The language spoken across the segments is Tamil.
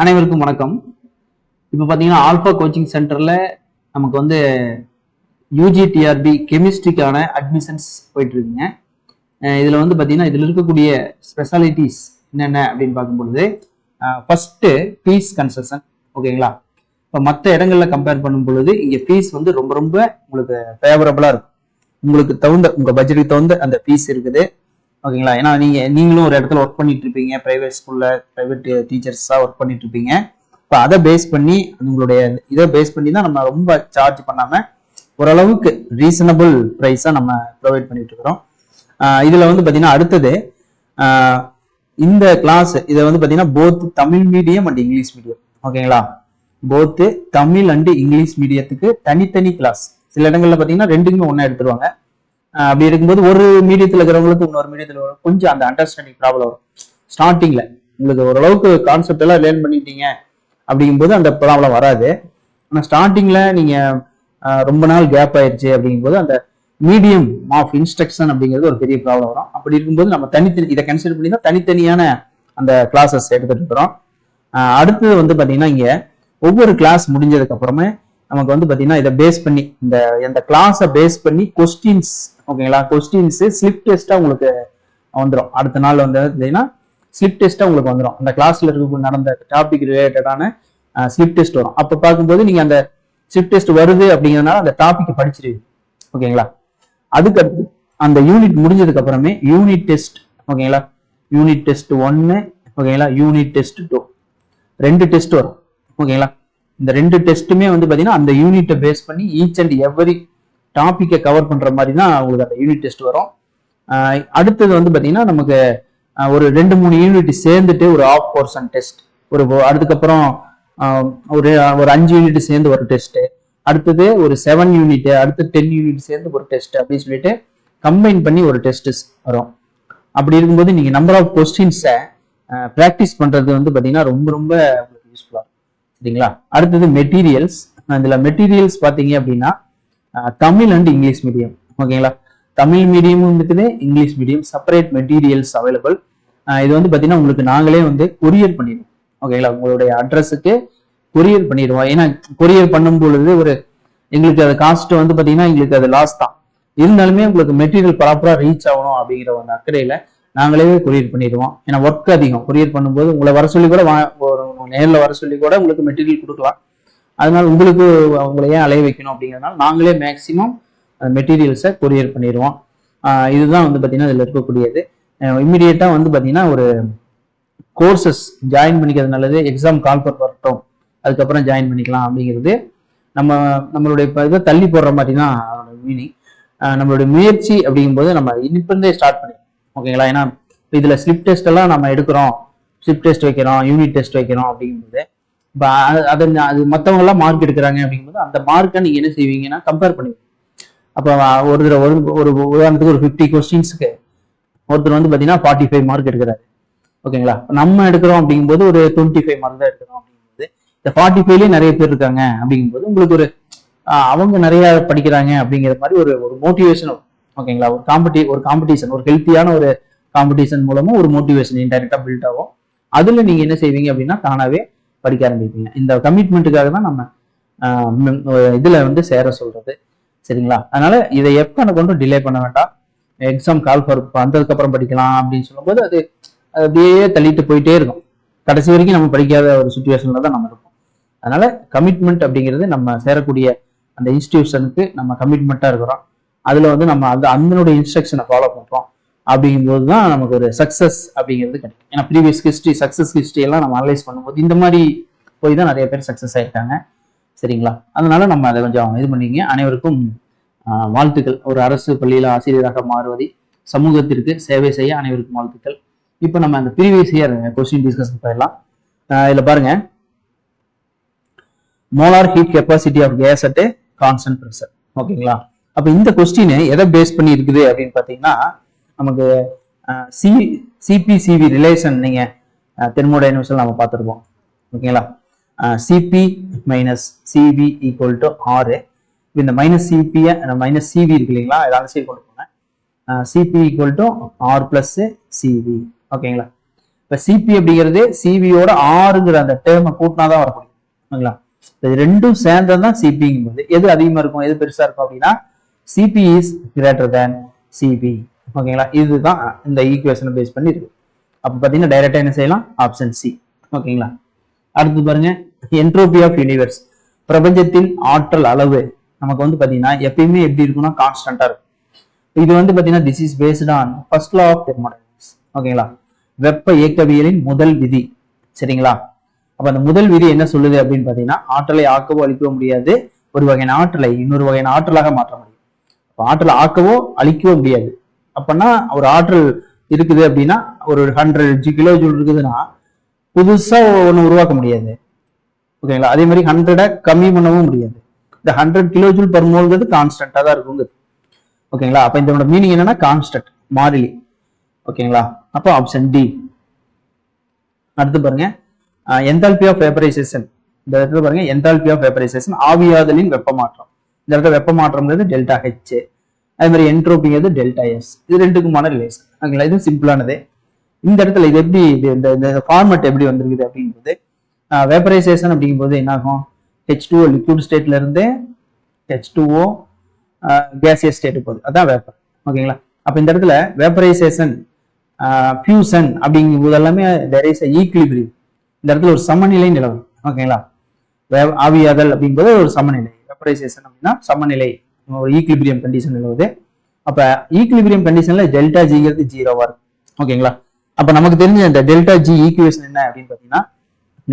அனைவருக்கும் வணக்கம். இப்போ பார்த்தீங்கன்னா ஆல்ஃபா கோச்சிங் சென்டரில் நமக்கு வந்து யூஜிடிஆர்பி கெமிஸ்ட்ரிக்கான அட்மிஷன்ஸ் போயிட்டு இருக்குங்க. இதில் வந்து பார்த்தீங்கன்னா இதில் இருக்கக்கூடிய ஸ்பெஷாலிட்டிஸ் என்னென்ன அப்படின்னு பார்க்கும்பொழுது ஃபர்ஸ்ட்டு ஃபீஸ் கன்செஷன். ஓகேங்களா? இப்போ மற்ற இடங்களில் கம்பேர் பண்ணும் பொழுது இங்கே ஃபீஸ் வந்து ரொம்ப ரொம்ப உங்களுக்கு ஃபேவரபுளாக இருக்கும். உங்களுக்கு தகுந்த உங்கள் பட்ஜெட்டுக்கு தகுந்த அந்த ஃபீஸ் இருக்குது. ஓகேங்களா? ஏன்னா நீங்களும் ஒரு இடத்துல ஒர்க் பண்ணிட்டு இருப்பீங்க, பிரைவேட் ஸ்கூல்ல பிரைவேட் டீச்சர்ஸா ஒர்க் பண்ணிட்டு இருப்பீங்க. இப்போ அதை பேஸ் பண்ணி உங்களுடைய இதை பேஸ் பண்ணி தான் நம்ம ரொம்ப சார்ஜ் பண்ணாம ஓரளவுக்கு ரீசனபிள் ப்ரைஸா நம்ம ப்ரொவைட் பண்ணிட்டு இருக்கிறோம். இதுல வந்து பாத்தீங்கன்னா அடுத்தது இந்த கிளாஸ் இதை வந்து பாத்தீங்கன்னா both Tamil medium and English medium. ஓகேங்களா? போத் தமிழ் அண்ட் இங்கிலீஷ் மீடியத்துக்கு தனித்தனி கிளாஸ். சில இடங்கள்ல பாத்தீங்கன்னா ரெண்டுக்குமே ஒன்னா எடுத்துருவாங்க. அப்படி இருக்கும்போது ஒரு மீடியத்தில் இருக்கிறவங்களுக்கு இன்னொரு மீடியத்தில் கொஞ்சம் அந்த அண்டர்ஸ்டாண்டிங் ப்ராப்ளம் வரும். ஸ்டார்டிங்ல உங்களுக்கு ஓரளவுக்கு கான்செப்ட் எல்லாம் லேர்ன் பண்ணிட்டீங்க அப்படிங்கும்போது அந்த ப்ராப்ளம் வராது. ஆனால் ஸ்டார்டிங்ல நீங்க ரொம்ப நாள் கேப் ஆயிடுச்சு அப்படிங்கும்போது அந்த மீடியம் ஆஃப் இன்ஸ்ட்ரக்ஷன் அப்படிங்கிறது ஒரு பெரிய ப்ராப்ளம் வரும். அப்படி இருக்கும்போது நம்ம தனித்தனி இதை கன்சிடர் பண்ணி தான் தனித்தனியான அந்த கிளாஸஸ் எடுத்துட்டு இருக்கிறோம். அடுத்தது வந்து பாத்தீங்கன்னா இங்க ஒவ்வொரு கிளாஸ் முடிஞ்சதுக்கு அப்புறமே நமக்கு வந்து பாத்தீங்கன்னா இதை பேஸ் பண்ணி இந்த கிளாஸை பேஸ் பண்ணி கொஸ்டின்ஸ். ஓகேங்களா? கொஸ்டின்ஸ் ஸ்லிப் டெஸ்டா உங்களுக்கு வந்துடும். அடுத்த நாள் வந்து ஸ்லிப் டெஸ்டா உங்களுக்கு வந்துடும். அந்த கிளாஸ்ல இருக்க நடந்த டாபிக் ரிலேட்டடான ஸ்லிப் டெஸ்ட் வரும். அப்ப பார்க்கும்போது நீங்க அந்த ஸ்லிப் டெஸ்ட் வருது அப்படிங்கிறதுனால அந்த டாபிக் படிச்சிருவீங்க. ஓகேங்களா? அதுக்கு அடுத்து அந்த யூனிட் முடிஞ்சதுக்கு அப்புறமே யூனிட் டெஸ்ட். ஓகேங்களா? யூனிட் டெஸ்ட் 1, ஓகேங்களா, யூனிட் டெஸ்ட் 2, 2 டெஸ்ட் வரும். ஓகேங்களா? இந்த 2 டெஸ்ட்டுமே வந்து பாத்தீங்கன்னா அந்த யூனிட்டை பேஸ் பண்ணி ஈச் அண்ட் எவரி டாபிக்கை கவர் பண்ற மாதிரி தான் உங்களுக்கு அந்த யூனிட் டெஸ்ட் வரும். அடுத்தது வந்து பாத்தீங்கன்னா நமக்கு ஒரு 2-3 யூனிட் சேர்ந்துட்டு ஒரு ஆஃப் போர்ஷன் டெஸ்ட், அதுக்கப்புறம் ஒரு 5 யூனிட் சேர்ந்து ஒரு டெஸ்ட், அடுத்தது ஒரு 7 யூனிட், அடுத்து 10 யூனிட் சேர்ந்து ஒரு டெஸ்ட் அப்படின்னு சொல்லிட்டு கம்பைன் பண்ணி ஒரு டெஸ்ட் வரும். அப்படி இருக்கும்போது நீங்க நம்பர் ஆஃப் கொஸ்டின்ஸை ப்ராக்டிஸ் பண்றது வந்து பாத்தீங்கன்னா ரொம்ப ரொம்ப உங்களுக்கு யூஸ்ஃபுல்லா இருக்கும். சரிங்களா? அடுத்தது மெட்டீரியல்ஸ். இதுல மெட்டீரியல்ஸ் பாத்தீங்க அப்படின்னா தமிழ் அண்ட் இங்கிலீஷ் மீடியம். ஓகேங்களா? தமிழ் மீடியமும் இருக்குது, English medium separate materials available. இது வந்து பாத்தீங்கன்னா உங்களுக்கு நாங்களே வந்து கொரியர் பண்ணிடுவோம். ஓகேங்களா? உங்களுடைய அட்ரஸுக்கு கொரியர் பண்ணிடுவோம். ஏன்னா கொரியர் பண்ணும் பொழுது எங்களுக்கு அது காஸ்ட் வந்து பாத்தீங்கன்னா எங்களுக்கு அது லாஸ் தான். இருந்தாலுமே உங்களுக்கு மெட்டீரியல் ப்ராப்பரா ரீச் ஆகணும் அப்படிங்கிற ஒரு அக்கறையில நாங்களே கொரியர் பண்ணிடுவோம். ஏன்னா ஒர்க் அதிகம். கொரியர் பண்ணும்போது உங்களை வர சொல்லி கூட நேரில் வர சொல்லி கூட உங்களுக்கு மெட்டீரியல் கொடுக்கலாம். அதனால உங்களுக்கு உங்களை ஏன் அலைய வைக்கணும் அப்படிங்கிறதுனால நாங்களே மேக்சிமம் மெட்டீரியல்ஸை கொரியர் பண்ணிடுவோம். இதுதான் வந்து பார்த்தீங்கன்னா இதில் இருக்கக்கூடியது. இம்மிடியேட்டா வந்து பார்த்தீங்கன்னா ஒரு கோர்சஸ் ஜாயின் பண்ணிக்கிறது நல்லது. எக்ஸாம் கால்ஃபர் வரட்டும், அதுக்கப்புறம் ஜாயின் பண்ணிக்கலாம் அப்படிங்கிறது நம்மளுடைய இதை தள்ளி போடுற மாதிரி தான் அதோட மீனிங். நம்மளுடைய முயற்சி அப்படிங்கும்போது நம்ம இப்போந்தே ஸ்டார்ட் பண்ணிடுவோம். ஓகேங்களா? ஏன்னா இதுல ஸ்லிப் டெஸ்ட் எல்லாம் நம்ம எடுக்கிறோம், ஸ்லிப் டெஸ்ட் வைக்கிறோம், யூனிட் டெஸ்ட் வைக்கிறோம் அப்படிங்கும்போது அது மற்றவங்க எல்லாம் மார்க் எடுக்கிறாங்க அப்படிங்கும்போது அந்த மார்க்கை நீங்க என்ன செய்வீங்கன்னா கம்பேர் பண்ணுவீங்க. அப்போ ஒரு உதாரணத்துக்கு ஒரு 50 கொஸ்டின்ஸ்க்கு ஒருத்தர் வந்து பாத்தீங்கன்னா 45 மார்க் எடுக்கிறாரு. ஓகேங்களா? நம்ம எடுக்கிறோம் அப்படிங்கும்போது ஒரு 25 மார்க் தான் எடுக்கிறோம் அப்படிங்கும்போது இந்த 45லயே நிறைய பேர் இருக்காங்க அப்படிங்கும்போது உங்களுக்கு அவங்க நிறைய படிக்கிறாங்க அப்படிங்கிற மாதிரி ஒரு மோட்டிவேஷன். ஓகேங்களா? ஒரு காம்படிஷன், ஒரு ஹெல்த்தியான ஒரு காம்படிஷன் மூலமா ஒரு மோட்டிவேஷன் இன்டைரக்டா பில்ட் ஆகும். அதுல நீங்க என்ன செய்வீங்க அப்படின்னா தானாவே படிக்க ஆரம்பிப்பீங்க. இந்த கமிட்மெண்ட்டுக்காக தான் நம்ம இதுல வந்து சேர சொல்றது. சரிங்களா? அதனால இதை எப்ப கொண்டும் டிலே பண்ண வேண்டாம். எக்ஸாம் கால்ஃபர் வந்ததுக்கு அப்புறம் படிக்கலாம் அப்படின்னு சொல்லும்போது அது அப்படியே தள்ளிட்டு போயிட்டே இருக்கும். கடைசி வரைக்கும் நம்ம படிக்காத ஒரு சுச்சுவேஷன்ல தான் நம்ம இருப்போம். அதனால கமிட்மெண்ட் அப்படிங்கிறது நம்ம சேரக்கூடிய அந்த இன்ஸ்டிடியூஷனுக்கு நம்ம கமிட்மெண்ட்டா இருக்கிறோம். அதுல வந்து நம்ம அதனுடைய இன்ஸ்ட்ரக்ஷனை ஃபாலோ பண்றோம் அப்படிங்கும்போது தான் நமக்கு ஒரு சக்சஸ் அப்படிங்கிறது கிடைக்கும். ஏன்னா ப்ரீவியஸ் ஹிஸ்டரி, சக்சஸ் ஹிஸ்டரி எல்லாம் நம்ம அனலைஸ் பண்ணும்போது இந்த மாதிரி போய் தான் நிறைய பேர் சக்சஸ் ஆயிருக்காங்க. சரிங்களா? அதனால நம்ம அதை கொஞ்சம் இது பண்ணிங்க. அனைவருக்கும் வாழ்த்துக்கள். ஒரு அரசு பள்ளியில ஆசிரியராக மாறுவதை சமூகத்திற்கு சேவை செய்ய அனைவருக்கும் வாழ்த்துக்கள். இப்போ நம்ம அந்த ப்ரீவியஸ் இயர் கொஸ்டின் டிஸ்கஷன் போயிடலாம். இதுல பாருங்க, molar heat capacity of gas at constant pressure. ஓகேங்களா? அப்ப இந்த கொஸ்டின் எதை பேஸ் பண்ணி இருக்குது அப்படின்னு பாத்தீங்கன்னா நமக்கு சிபிசிவி ரிலேஷன் நீங்க தெர்மோடைனமிக்ஸ்ல நம்ம பார்த்துருப்போம். ஓகேங்களா? CP minus CV equal to R. இந்த மைனஸ் சிபியை மைனஸ் சிவி இருக்கு இல்லைங்களா, இதை அந்த சைடு கொண்டு போங்க. CP equal to R plus CV. ஓகேங்களா? இப்ப சிபி அப்படிங்கிறது சிவியோட ஆறுங்கிற அந்த டேர்மை கூட்டினாதான் வரக்கூடிய ஓகேங்களா. இது ரெண்டும் சேர்ந்ததான் சிபிங்கும் போது எது அதிகமா இருக்கும் எது பெருசா இருக்கும் அப்படின்னா CP is greater than CP ஓகேங்களா. இதுதான் இந்த ஈக்குவேஷனை பேஸ் பண்ணி இருக்கு. அப்ப பாத்தீங்கன்னா டைரக்டா என்ன செய்யலாம் ஆப்ஷன் சி ஓகேங்களா. அடுத்து பாருங்க என்ட்ரோபி ஆஃப் யூனிவர்ஸ், பிரபஞ்சத்தின் ஆற்றல் அளவு நமக்கு வந்து பாத்தீங்கன்னா எப்பயுமே எப்படி இருக்கும்னா கான்ஸ்டன்டா இருக்கும். இது வந்து பாத்தீங்கன்னா this is based on first law of thermodynamics ஓகேங்களா, வெப்ப இயக்கவியலின் முதல் விதி சரிங்களா. அப்ப அந்த முதல் விதி என்ன சொல்லுது அப்படின்னு பாத்தீங்கன்னா ஆற்றலை ஆக்கவோ அழிக்கவோ முடியாது, ஒரு வகையான ஆற்றலை இன்னொரு வகையான ஆற்றலாக மாற்ற முடியும். ஆற்றலை ஆக்கவோ அழிக்கவோ முடியாது. அப்பன்னா ஒரு ஆற்றல் இருக்குது அப்படின்னா ஒரு 100 கிலோ ஜூல் இருக்குதுன்னா புதுசா ஒண்ணு உருவாக்க முடியாது ஓகேங்களா. அதே மாதிரி 100 கம்மி பண்ணவும் முடியாது. இந்த 100 கிலோ ஜூல் பர் மோல்ங்கிறது கான்ஸ்டன்டா தான் இருக்குங்க ஓகேங்களா. அப்ப இதோட மீனிங் என்னன்னா கான்ஸ்டன்ட் மாறிலி ஓகேங்களா. அப்போ ஆப்ஷன் டி. அடுத்து பாருங்க என்தால்பி ஆஃப் வேப்பரைசேஷன், இந்த இடத்துல பாருங்க என்தால்பி ஆஃப் வேப்பரைசேஷன் ஆவியாதலின் வெப்ப மாற்றம். இந்த இடத்துல வெப்ப மாற்றம்ங்கிறது டெல்டா ஹெச், அதே மாதிரி என்ட்ரோபிங்கிறது டெல்டா எஸ். இது ரெண்டுக்குமான ரிலேஷன் ஓகேங்களா. இது சிம்பிளானது. இந்த இடத்துல இது எப்படி இந்த ஃபார்மட் எப்படி வந்திருக்குது அப்படிங்கும்போது வேப்பரைசேஷன் அப்படிங்கும்போது என்ன ஆகும், H2O லிக்விட் ஸ்டேட்ல இருந்து H2O கேசியஸ் ஸ்டேட் போகுது, அதான் வேப்பர் ஓகேங்களா. அப்ப இந்த இடத்துல வேப்பரைசேஷன் ஃபியூசன் அப்படிங்கும் போது எல்லாமே தேர் இஸ் ஈக்லிபிரியம், இந்த இடத்துல ஒரு சமநிலை நிலவும் ஓகேங்களா. ஆவியாதல் அப்படிங்கும்போது ஒரு சமநிலை, வேப்பரைசேஷன் அப்படின்னா சமநிலை, ஒரு ஈக்லிபிரியம் கண்டிஷன் நிலவுது. அப்ப ஈக்லிபிரியம் கண்டிஷன்ல டெல்டா ஜிங்கிறது ஜீரோவா இருக்கும் ஓகேங்களா. அப்ப நமக்கு தெரிஞ்ச இந்த டெல்டா ஜி ஈக்குவேஷன் என்ன அப்படின்னு பாத்தீங்கன்னா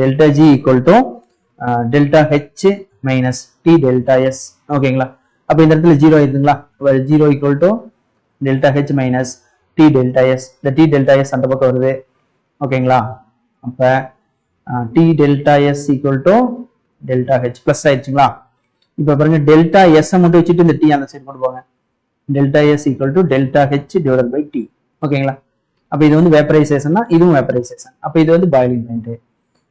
delta G equal to delta H minus T delta S ஓகேங்களா. அப்ப இந்த இடத்துல ஜீரோ ஆயிருதுங்களா, zero equal to delta H minus T delta S. இந்த டி டெல்டா எஸ் அந்த பக்கம் வருது ஓகேங்களா. அப்ப T delta S equal to delta H plus ஆயிடுச்சுங்களா. இப்ப பாருங்க டெல்டா எஸ் மட்டும் வச்சுட்டு இந்த டி அந்த சைடு கொண்டு போங்க, delta S equal to delta H divided by T ஓகேங்களா. அப்ப இது வந்து வேப்பரைசேஷன்னா இதுவும் வேப்பரைசேஷன், அப்ப இது வந்து பாயிலிங் பாயிண்ட்.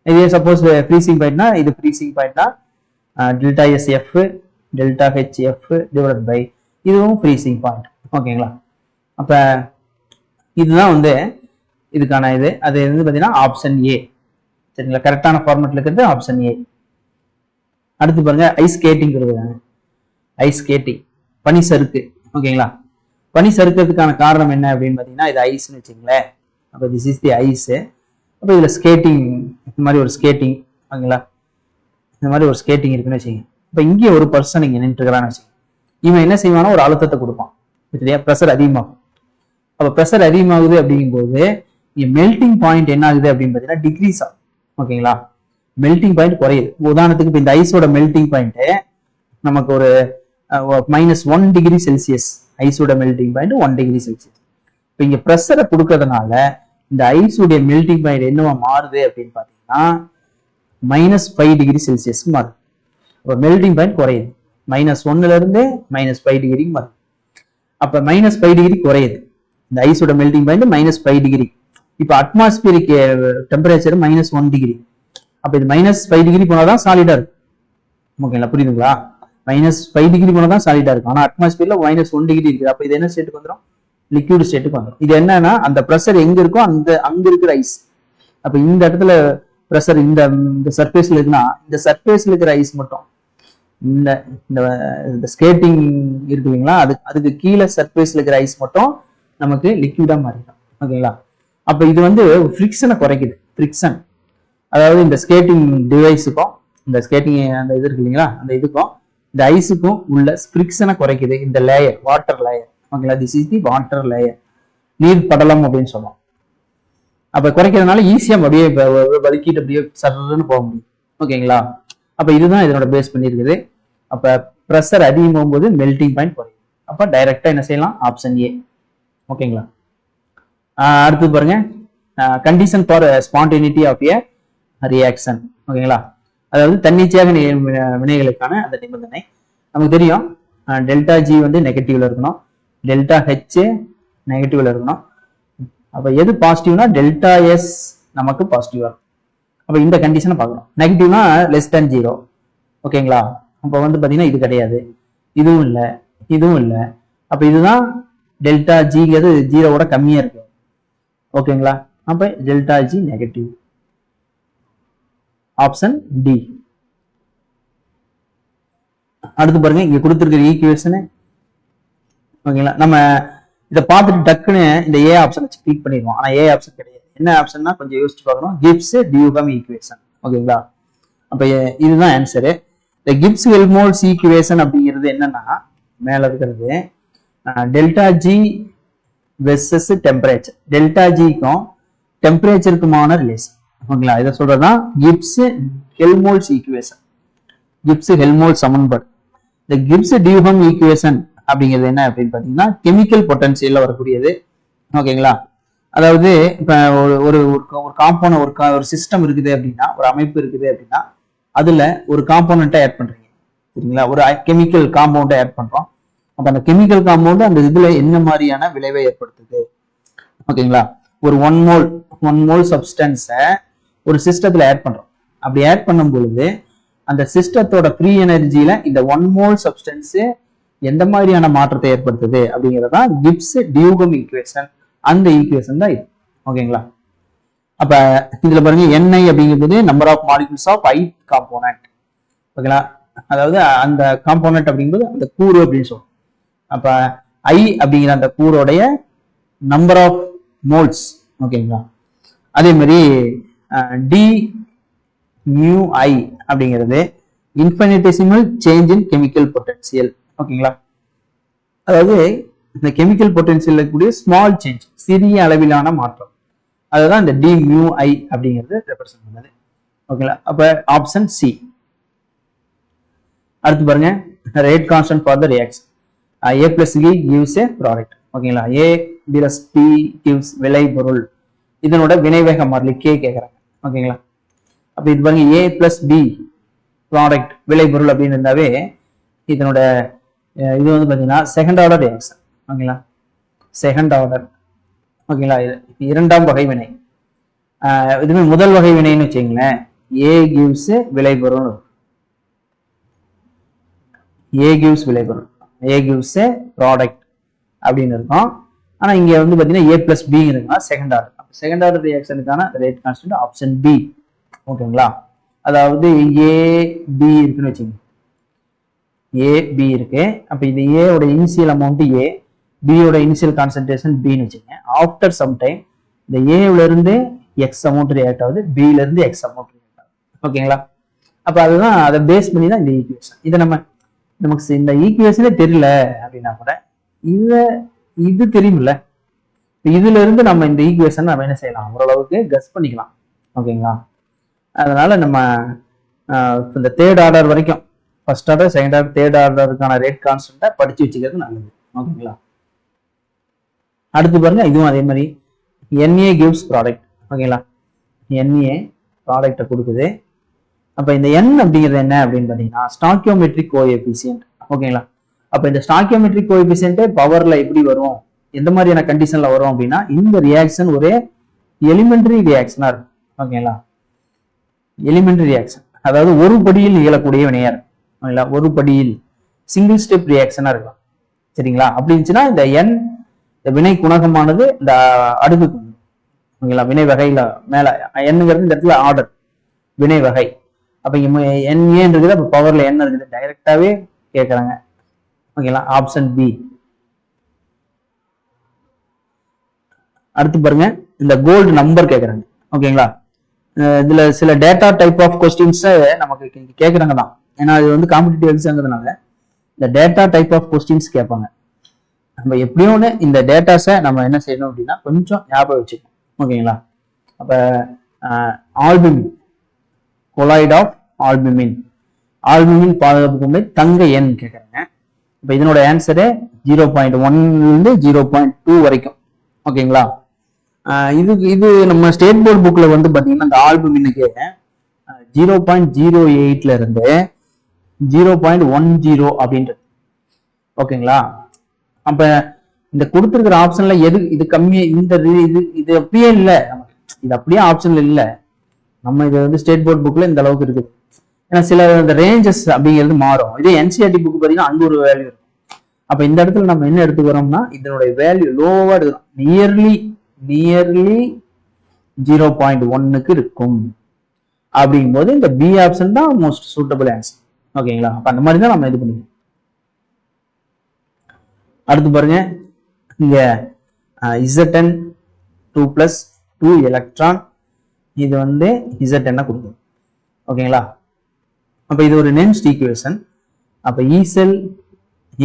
இதே சப்போஸ் ஃப்ரீசிங் பாயிண்ட்னா இது ஃப்ரீசிங் பாயிண்ட்னா delta S F delta H F divided by இதுவும் ஃப்ரீசிங் பாயிண்ட் ஓகேங்களா. அப்ப இதுதான் வந்து இதுக்கான இது. அது வந்து பாத்தீங்கன்னா ஆப்ஷன் ஏ சரிங்களா, கரெக்டான ஃபார்மேட்ல இருக்கிறது ஆப்ஷன் ஏ. அடுத்து பாருங்க ஐஸ் ஸ்கேட்டிங் இருக்குதாங்க, ஐஸ் ஸ்கேட்டிங் பனி சறுக்கு ஓகேங்களா. பனி சறுக்கிறதுக்கான காரணம் என்ன அப்படின்னு பாத்தீங்கன்னா இது ஐஸ்ன்னு வச்சுங்களேன். அப்ப திஸ் இஸ் தி ஐஸ். அப்ப இதுல ஸ்கேட்டிங் இந்த மாதிரி ஒரு ஸ்கேட்டிங் ஓகேங்களா, இந்த மாதிரி ஒரு ஸ்கேட்டிங் இருக்குன்னு வச்சுங்க. இப்ப இங்கே ஒரு பர்சன் இங்க நின்று இருக்கிறான்னு வச்சுங்க, இவன் என்ன செய்வானா ஒரு அழுத்தத்தை கொடுப்பான் சரியா, ப்ரெஷர் அதிகமாகும். அப்ப ப்ரெஷர் அதிகமாகுது அப்படிங்கும்போது இங்க மெல்டிங் பாயிண்ட் என்ன ஆகுது அப்படின்னு பாத்தீங்கன்னா டிகிரீஸ் ஆகும் ஓகேங்களா. மெல்டிங் பாயிண்ட் குறையுது. உதாரணத்துக்கு இப்ப இந்த ஐஸோட மெல்டிங் பாயிண்ட் நமக்கு ஒரு -1 டிகிரி செல்சியஸ், ஐஸோட மெல்டிங் பாயிண்ட் 1 டிகிரி செல்சியஸ். இப்ப இங்க ப்ரெஷரை கொடுக்கறதுனால இந்த ஐஸோட மெல்டிங் பாயிண்ட் என்னவா மாறுது அப்படின்னு பாத்தீங்கன்னா -5 டிகிரி செல்சியஸ்க்கு மாறுது. அப்ப மெல்டிங் பாயிண்ட் குறையுது, -1ல இருந்து -5 டிகிரிக்கு மாறுது. அப்ப -5 டிகிரி குறையுது, இந்த ஐஸோட மெல்டிங் பாயிண்ட் -5 டிகிரி. இப்ப அட்மாஸ்பியரிக் டெம்பரேச்சர் -1 டிகிரி. அப்ப இது -5 டிகிரி போனாதான் சாலிடா இருக்கும் ஓகேங்களா, புரியுதுங்களா. -5 டிகிரி போனாதான் சாலிடா இருக்கும். ஆனா அட்மாஸ்பியர்ல -1 டிகிரி இருக்குது. அப்ப இது என்ன ஸ்டேட்டுக்கு வந்துடும், லிக்விட் ஸ்டேட்டுக்கு வந்துடும். இது என்னன்னா அந்த ப்ரெஷர் எங்க இருக்கோ அங்க இருக்கிற ஐஸ். அப்ப இந்த இடத்துல ப்ரெஷர் இந்த சர்ஃபேஸ்ல இருக்குன்னா இந்த சர்ஃபேஸ்ல இருக்கிற ஐஸ் மட்டும் இந்த ஸ்கேட்டிங் இருக்கு இல்லைங்களா, அதுக்கு கீழே சர்ஃபேஸ்ல இருக்கிற ஐஸ் மட்டும் நமக்கு லிக்விடா மாறிடும் ஓகேங்களா. அப்ப இது வந்து ஃப்ரிக்ஷனை குறைக்குது. ஃப்ரிக்ஷன் அதாவது இந்த ஸ்கேட்டிங் டிவைஸுக்கும் இந்த ஸ்கேட்டிங் அந்த இது இருக்கு இல்லைங்களா, அந்த இதுக்கும் இந்த ஐஸுக்கும் உள்ள ஃப்ரிக்ஷனை குறைக்குது இந்த லேயர், வாட்டர் லேயர் ஓகேங்களா. This is the water layer, நீர் படலம் அப்படின்னு சொல்லுவோம். அப்ப குறைக்கிறதுனால ஈஸியா அப்படியே வலிக்கிட்டு அப்படியே சர்ன்னு போக முடியும் ஓகேங்களா. அப்ப இதுதான் இதனோட பேஸ் பண்ணியிருக்குது. அப்ப ப்ரெஷர் அதிகமாகும் போது மெல்டிங் பாயிண்ட் குறையும். அப்ப டைரக்டா என்ன செய்யலாம் ஆப்ஷன் ஏ ஓகேங்களா. அடுத்து பாருங்க condition for spontaneity of a reaction ஓகேங்களா. அதாவது தன்னிச்சையாக வினைகளுக்கான அந்த நிபந்தனை நமக்கு தெரியும். டெல்டா ஜி வந்து நெகட்டிவ்ல இருக்கணும், டெல்டா ஹெச் நெகட்டிவ்ல இருக்கணும். அப்ப எது பாசிட்டிவ்னா டெல்டா எஸ் நமக்கு பாசிட்டிவா இருக்கும். அப்ப இந்த கண்டிஷனை பார்க்கணும். நெகட்டிவ்னா <0 ஓகேங்களா. அப்ப வந்து பாத்தீங்கன்னா இது கிடையாது, இதுவும் இல்லை, இதுவும் இல்லை. அப்ப இதுதான் டெல்டா ஜிங்கிறது 0வோட கம்மியா இருக்கு ஓகேங்களா. அப்ப delta G negative. Option D. அடுத்து பாருங்க, இங்க கொடுத்திருக்கிற ஈக்குவேஷன். ஓகேங்களா, நம்ம இதை பார்த்துட்டு டக்குன்னு இந்த ஏ ஆப்ஷன் வச்சு கிளிக் பண்ணிடுவோம். ஆனா ஏ ஆப்ஷன் கிடையாது. என்ன ஆப்ஷன்னா கொஞ்சம் யோசிச்சு பார்க்கணும். Gibbs Duhem equation. ஓகேங்களா, அப்ப இதுதான் ஆன்சரு. இந்த கிப்ஸ் ஹெல்ம்ஹோல்ட்ஸ் ஈக்குவேஷன் அப்படிங்கிறது என்னன்னா, மேல இருக்கிறது delta G versus temperature. Delta ஜிக்கும் டெம்பரேச்சருக்குமான ரிலேஷன். ஓகேங்களா, இதை சொல்றதுதான் Gibbs Helmholtz equation, Gibbs Helmholtz சமன்பாடு. இந்த கிப்ஸ் டியூகம் ஈக்குவேஷன் அப்படிங்கிறது என்ன அப்படின்னு பாத்தீங்கன்னா, கெமிக்கல் பொட்டன்சியல்ல வரக்கூடியது. ஓகேங்களா, அதாவது இப்ப ஒரு காம்போனன்ட், ஒரு சிஸ்டம் இருக்குது அப்படின்னா, ஒரு அமைப்பு இருக்குது அப்படின்னா, அதுல ஒரு காம்போனன்ட்டை ஆட் பண்றீங்க. சரிங்களா, ஒரு கெமிக்கல் காம்பவுண்டை ஆட் பண்றோம். அப்ப அந்த கெமிக்கல் காம்பவுண்ட் அந்த இதுல என்ன மாதிரியான விளைவை ஏற்படுத்துது. ஓகேங்களா, ஒரு ஒன் மோல் சப்ஸ்டன்ஸை ஒரு சிஸ்டத்துல ஆட் பண்றோம். அப்படி ஆட் பண்ணும் பொழுது அந்த சிஸ்டத்தோட ஃப்ரீ எனர்ஜியில இந்த 1 மோல் சப்ஸ்டன்ஸ் எந்த மாதிரியான மாற்றத்தை ஏற்படுத்துது அப்படிங்கறதான் கிப்ஸ் டியூகம் ஈக்குவேஷன். அந்த ஈக்குவேஷன் தான் இது. ஓகேங்களா, அப்ப இதுல பாருங்க, Ni அப்படிங்கிறது number of molecules of i component. ஓகேங்களா, அதாவது அந்த காம்போனன்ட் அப்படிங்கிறது அந்த கூறு அப்படின்னு சொல்றோம். அப்ப i அப்படிங்கிற அந்த கூறுடைய நம்பர் ஆஃப் மோல்ஸ். ஓகேங்களா, அதே மாதிரி டி மியூ ஐ அப்படிங்கிறது இன்ஃபினிட்டெசிமல் சேஞ்ச் இன் கெமிக்கல் பொட்டன்சியல். ஓகேங்களா, அதாவது இந்த கெமிக்கல் பொட்டன்சியல் கூடிய ஸ்மால் சேஞ்ச், சிறிய அளவிலான மாற்றம். அதுதான் இந்த டி மியூ ஐ அப்படிங்கிறது ரெப்ரசென்ட் பண்ணுது. ஓகேங்களா, அப்ப ஆப்ஷன் சி. அடுத்து பாருங்க, rate constant for the reaction. A plus B gives a product. ஓகேங்களா, A plus B gives விளைபொருள். இதனோட வினைவேக மாறிலி K கேட்கறாங்க. ஓகேங்களா, அப்ப இது பாருங்க, A plus B ப்ராடக்ட் விளைபொருள் அப்படின்னு இருந்தாவே இதனோட இது வந்து பாத்தீங்கன்னா செகண்ட் ஆர்டர் ரியாக்ஷன். ஓகேங்களா, செகண்ட் ஆர்டர். ஓகேங்களா, இரண்டாம் வகை வினை. இதுவே முதல் வகை வினைன்னு வச்சுங்களேன், A gives விளைபொருள், A gives விளைபொருள், A gives a product அப்படின்னு இருக்கும். ஆனா இங்க வந்து பாத்தீங்கன்னா A plus B இருக்குன்னா செகண்ட் ஆர்டர். செகண்ட் ஆர்டர் ரியாக்ஷனுக்கான ரேட் கான்ஸ்டன்ட் ஆப்ஷன் பி. ஓகேங்களா, அதாவது A B இருக்குன்னு வச்சுங்க, A B இருக்கு. அப்ப இது A ஓட இனிஷியல் அமௌண்ட் A, B ஓட இனிஷியல் கான்சன்ட்ரேஷன் B ன்னு வச்சுங்க. ஆஃப்டர் சம் டைம் இந்த A ல இருந்து X அமௌண்ட் ரியாக்ட் ஆகுது, B ல இருந்து X அமௌண்ட் ரியாக்ட் ஆகுது. ஓகேங்களா, அப்ப அதுதான் அதை பேஸ் பண்ணி தான் இந்த ஈக்குவேஷன். இதை நமக்கு இந்த ஈக்குவேஷனே தெரியல அப்படின்னா கூட இது தெரியும்ல, இதுல இருந்து நம்ம இந்த ஈக்குவேஷன் நம்ம என்ன செய்யலாம், ஓரளவுக்கு கெஸ் பண்ணிக்கலாம். ஓகேங்களா, அதனால நம்ம இந்த தேர்ட் ஆர்டர் வரைக்கும், first order, second order, third ஆர்டருக்கான ரேட் கான்ஸ்டன்ட்டை படிச்சு வச்சுக்கிறது நல்லது. ஓகேங்களா, அடுத்து பாருங்க, இதுவும் அதே மாதிரி Na gives ப்ராடக்ட். ஓகேங்களா, Na ப்ராடக்டை கொடுக்குது. அப்ப இந்த n அப்படிங்கிறது என்ன அப்படின்னு பாத்தீங்கன்னா ஸ்டாக்கியோமெட்ரிக் கோஎஃபிஷியன்ட். ஓகேங்களா, அப்ப இந்த ஸ்டாக்கியோமெட்ரிக் கோஎஃபிஷியன்ட் பவர்ல எப்படி வரும், எந்த மாதிரியான கண்டிஷன்ல வரும் அப்படின்னா, இந்த ரியாக்ஷன் ஒரு எலிமெண்டரி ரியாக்ஷனா இருக்கும். ஓகேங்களா, எலிமெண்டரி ரியாக்ஷன், அதாவது ஒரு படியில் நிகழக்கூடிய வினையா இருக்கும். ஓகேங்களா, ஒரு படியில் சிங்கிள் ஸ்டெப் ரியாக்ஷனா இருக்கும். சரிங்களா, அப்படி இருந்துச்சுன்னா இந்த இந்த வினை குணகமானது இந்த அடுக்கு. ஓகேங்களா, வினை வகையில மேல என்னங்கிறது இந்த இடத்துல ஆர்டர் வினை வகை. அப்ப இங்க n ஏன் இருக்குது, அப்ப பவர்ல n இருக்குது, டைரக்டாவே கேட்கறாங்க. ஓகேங்களா, ஆப்ஷன் பி. அடுத்து பாருங்க, இந்த கோல்டு நம்பர் கேட்கறாங்க. ஓகேங்களா, இதுல சில டேட்டா டைப் ஆஃப் கொஸ்டின்ஸ் நமக்கு கேட்கறாங்க தான், ஏன்னா இது வந்து காம்படிட்டிவ் எக்ஸாம்ங்கிறதுனால இந்த டேட்டா டைப் ஆஃப் கொஸ்டின்ஸ் கேட்பாங்க. நம்ம எப்படியும் இந்த டேட்டாஸை நம்ம என்ன செய்யணும் அப்படின்னா கொஞ்சம் ஞாபகம் வச்சுக்கணும். ஓகேங்களா, அப்ப albumin, colloid of albumin, albumin பாதுகாப்பு கொண்டு தங்க எண் கேட்கறாங்க. இப்ப இதனோட ஆன்சரு 0.1 0.2 வரைக்கும். ஓகேங்களா, இது நம்ம ஸ்டேட் போர்ட் புக்ல வந்து பாத்தீங்கன்னா இந்த ஆல்புமினுக்கு 0.08 இருந்து 0.10 அப்படின்றது. ஓகேங்களா, அப்ப இந்த கொடுத்திருக்கிற ஆப்ஷன்ல எது இது கம்மியா, இது அப்படியே இல்லை, நமக்கு இது அப்படியே ஆப்ஷன்ல இல்லை. நம்ம இது வந்து ஸ்டேட் போர்ட் புக்ல இந்த அளவுக்கு இருக்குது. ஏன்னா சில இந்த ரேஞ்சஸ் அப்படிங்கிறது மாறும். இதே NCERT புக் பார்த்தீங்கன்னா அங்க ஒரு வேல்யூ இருக்கும். அப்ப இந்த இடத்துல நம்ம என்ன எடுத்துக்கிறோம்னா இதனுடைய வேல்யூ லோவா எடுக்கிறோம், நியர்லி 0.1க்கு இருக்கும். அப்படிங்கும்போது இந்த பி ஆப்ஷன் தான் மோஸ்ட் சூட்டபிள் ஆன்சர். ஓகேங்களா? அப்ப அந்த மாதிரி தான் நம்ம இது பண்ணிக்கணும். அடுத்து பாருங்க, இங்க Zn 2 plus 2 எலக்ட்ரான், இது வந்து Zn கொடுக்கும். ஓகேங்களா? அப்ப இது ஒரு நென்ஸ்ட் ஈக்குவேஷன். அப்ப E cell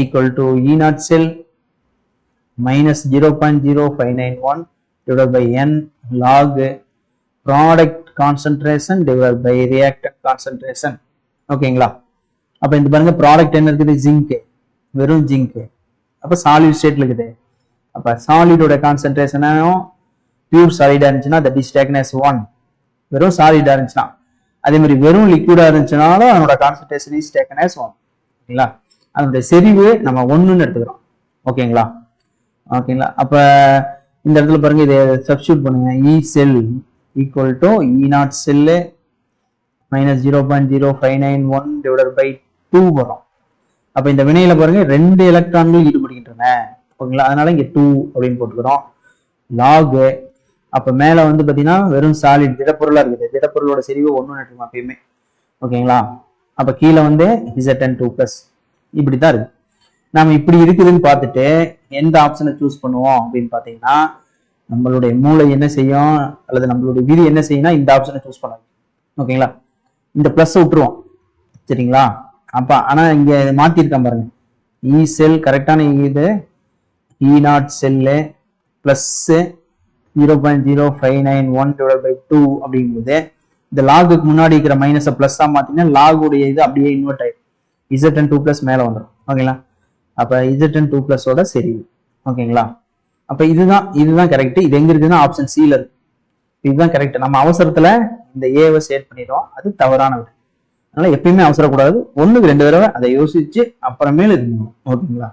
equal to E naught cell minus 0.0591 divided by n log product concentration divided by reactant concentration. ஓகேங்களா? அப்ப இந்த பாருங்க, ப்ராடக்ட் என்ன இருக்குது? ஜிங்க், வெறும் ஜிங்க். அப்ப சாலிட் ஸ்டேட்ல இருக்குது. அப்ப சாலிடோட கான்சென்ட்ரேஷனும் பியூர் சாலிடா இருந்துச்சுன்னா தட் இஸ் டேக்கன் as 1. வெறும் சாலிடா இருந்துச்சுன்னா, அதே மாதிரி வெறும் லிக்விடா இருந்துச்சுனாலும் அதனோட கான்சென்ட்ரேஷன் இஸ் டேக்கன் as 1. ஓகேங்களா? அதனுடைய செறிவு நம்ம 1ன்னு எடுத்துக்கிறோம். ஓகேங்களா? ஓகேங்களா? அப்ப இந்த இடத்துல பாருங்க, இதை சப்ஸ்டியூட் பண்ணுங்க. E cell equal to E naught cell minus 0.0591 divided by 2 வரும். அப்ப இந்த வினையில பாருங்க, 2 எலக்ட்ரான்கள் ஈடுபடுகின்றன. ஓகேங்களா? அதனால இங்க 2 அப்படின்னு போட்டுக்கிறோம். லாக், அப்ப மேல வந்து பாத்தீங்கன்னா வெறும் சாலிட் திடப்பொருளா இருக்குது. திடப்பொருளோட செறிவு 1 எடுத்துக்கணும் எப்பயுமே. ஓகேங்களா? அப்ப கீழே வந்து Zn 2+, இப்படித்தான் இருக்கு. நாம இப்படி இருக்குதுன்னு பார்த்துட்டு எந்த ஆப்ஷனை சூஸ் பண்ணுவோம் அப்படின்னு பாத்தீங்கன்னா, நம்மளுடைய மூளை என்ன செய்யும், அல்லது நம்மளுடைய விதி என்ன செய்யும்னா இந்த ஆப்ஷனை சூஸ் பண்ணுவோம். ஓகேங்களா? இந்த பிளஸ் விட்டுருவோம். சரிங்களா? அப்ப ஆனா இங்க மாத்திருக்கான் பாருங்க, இ செல் கரெக்டான இது E naught cell plus 0.0591 divided by 2 அப்படிங்கும்போது இந்த லாகுக்கு முன்னாடி இருக்கிற மைனஸை பிளஸ்ஸா மாத்தீங்கன்னா லாகுடைய இது அப்படியே இன்வெர்ட் ஆயிடும். Zn 2+ மேல வந்துடும். ஓகேங்களா? அப்ப Zn 2+ஓட செறிவு. ஓகேங்களா? அப்ப இதுதான் கரெக்ட். இது எங்க இருக்குன்னா ஆப்ஷன் சில இருக்கு. இதுதான் கரெக்ட். நம்ம அவசரத்துல இந்த ஏவை சேட் பண்ணிடுறோம். அது தவறான விட. அதனால எப்பயுமே அவசரக்கூடாது. 1க்கு 2 தடவை அதை யோசிச்சு அப்புறமேல இது. ஓகேங்களா?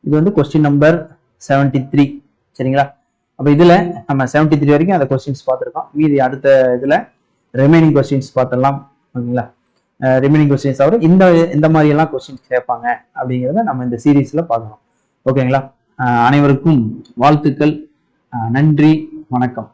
இது வந்து கொஸ்டின் நம்பர் 73. சரிங்களா? அப்ப இதுல நம்ம 73 வரைக்கும் அந்த கொஸ்டின்ஸ் பார்த்துருக்கோம். மீதி அடுத்த இதுல ரிமைனிங் கொஸ்டின்ஸ் பார்த்துடலாம். ஓகேங்களா? ரிமைனிங் கொஸ்டின்ஸ் தவிர இந்த மாதிரி எல்லாம் கொஸ்டின்ஸ் கேட்பாங்க அப்படிங்கிறத நம்ம இந்த சீரீஸ்ல பார்க்கணும். ஓகேங்களா? அனைவருக்கும் வாழ்த்துக்கள். நன்றி, வணக்கம்.